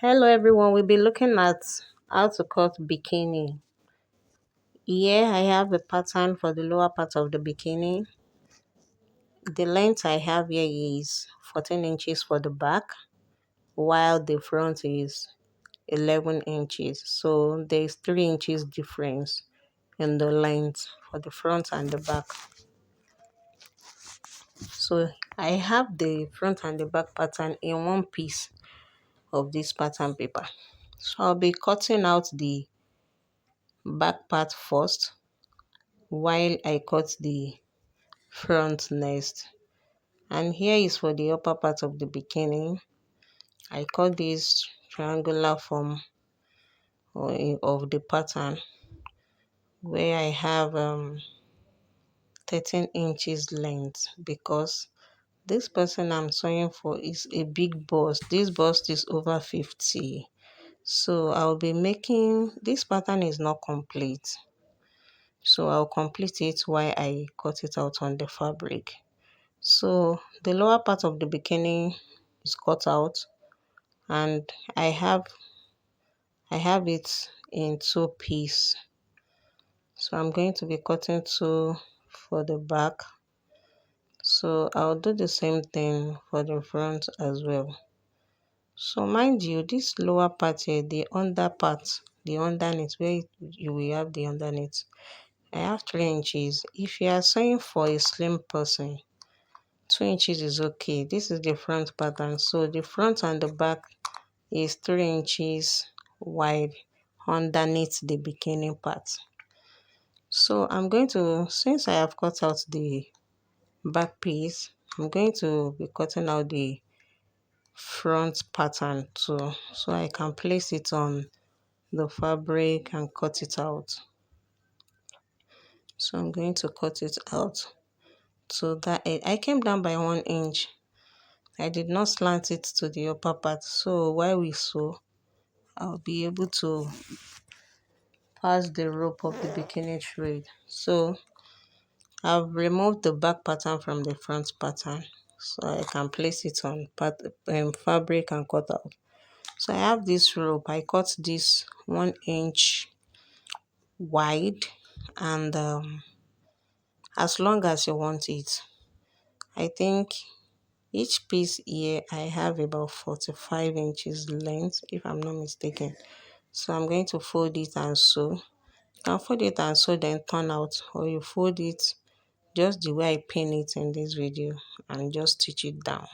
Hello everyone, we'll be looking at how to cut bikini. Here I have a pattern for the lower part of the bikini. The length I have here is 14 inches for the back, while the front is 11 inches. So there's 3 inches difference in the length for the front and the back. So I have the front and the back pattern in one piece of this pattern paper. So I'll be cutting out the back part first while I cut the front next. And here is for the upper part of the bikini. I cut this triangular form of the pattern where I have 13 inches length, because this person I'm sewing for is a big bust. This bust is over 50. So I'll be making this pattern is not complete. So I'll complete it while I cut it out on the fabric. So the lower part of the bikini is cut out, and I have it in two pieces. So I'm going to be cutting two for the back. So I'll do the same thing for the front as well. So mind you, this lower part here, the under part, the underneath, where you will have the underneath, I have 3 inches. If you are sewing for a slim person, 2 inches is okay. This is the front pattern. So the front and the back is 3 inches wide underneath the bikini part. So I'm going to, since I have cut out the back piece, I'm going to be cutting out the front pattern too, so I can place it on the fabric and cut it out. So I'm going to cut it out so that I came down by 1 inch. I did not slant it to the upper part, so while we sew, I'll be able to pass the rope of the bikini thread. So I've removed the back pattern from the front pattern, so I can place it on fabric and cut out. So I have this rope. I cut this 1 inch wide, and as long as you want it. I think each piece here I have about 45 inches length, if I'm not mistaken. So I'm going to fold it and sew. You can fold it and sew, then turn out, or you fold it just the way I pin it in this video and just stitch it down.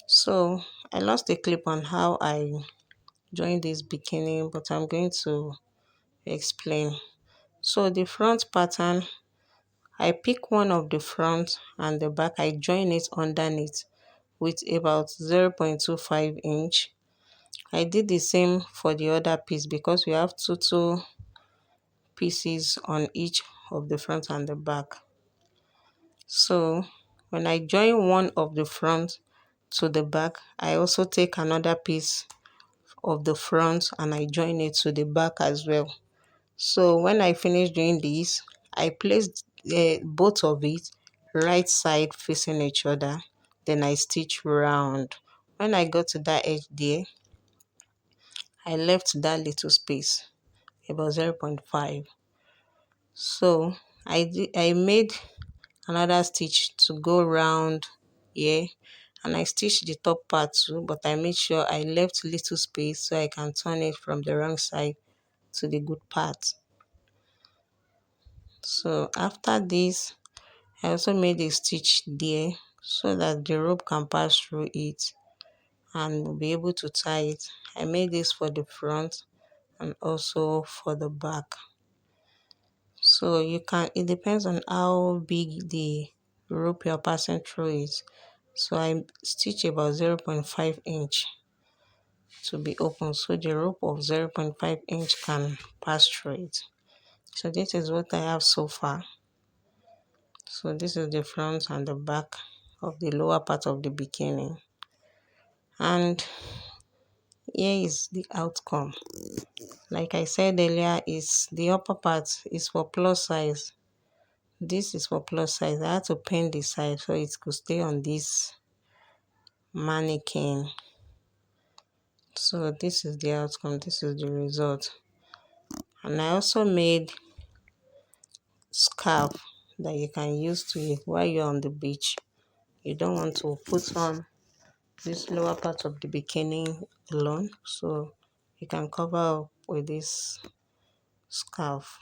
So I lost a clip on how I joined this bikini, but I'm going to explain. So the front pattern, I pick one of the front and the back, I join it underneath with about 0.25 inch. I did the same for the other piece because we have two pieces on each of the front and the back. So when I join one of the front to the back, I also take another piece of the front and I join it to the back as well. So when I finish doing this, I placed both of it right side facing each other. Then I stitch round. When I got to that edge there, I left that little space, about 0.5. So I made another stitch to go round here, and I stitched the top part too, but I made sure I left little space so I can turn it from the wrong side to the good part. So after this, I also made a stitch there so that the rope can pass through it and will be able to tie it. I made this for the front and also for the back. So you can, it depends on how big the rope you're passing through is. So I stitch about 0.5 inch to be open, so the rope of 0.5 inch can pass through it. So this is what I have so far. So this is the front and the back of the lower part of the bikini. And here is the outcome. Like I said earlier, is the upper part is for plus size. This is for plus size. I had to pin the side so it could stay on this mannequin. So this is the outcome, this is the result. And I also made scarf that you can use to while you're on the beach. You don't want to put on this lower part of the bikini alone, so you can cover up with this scarf.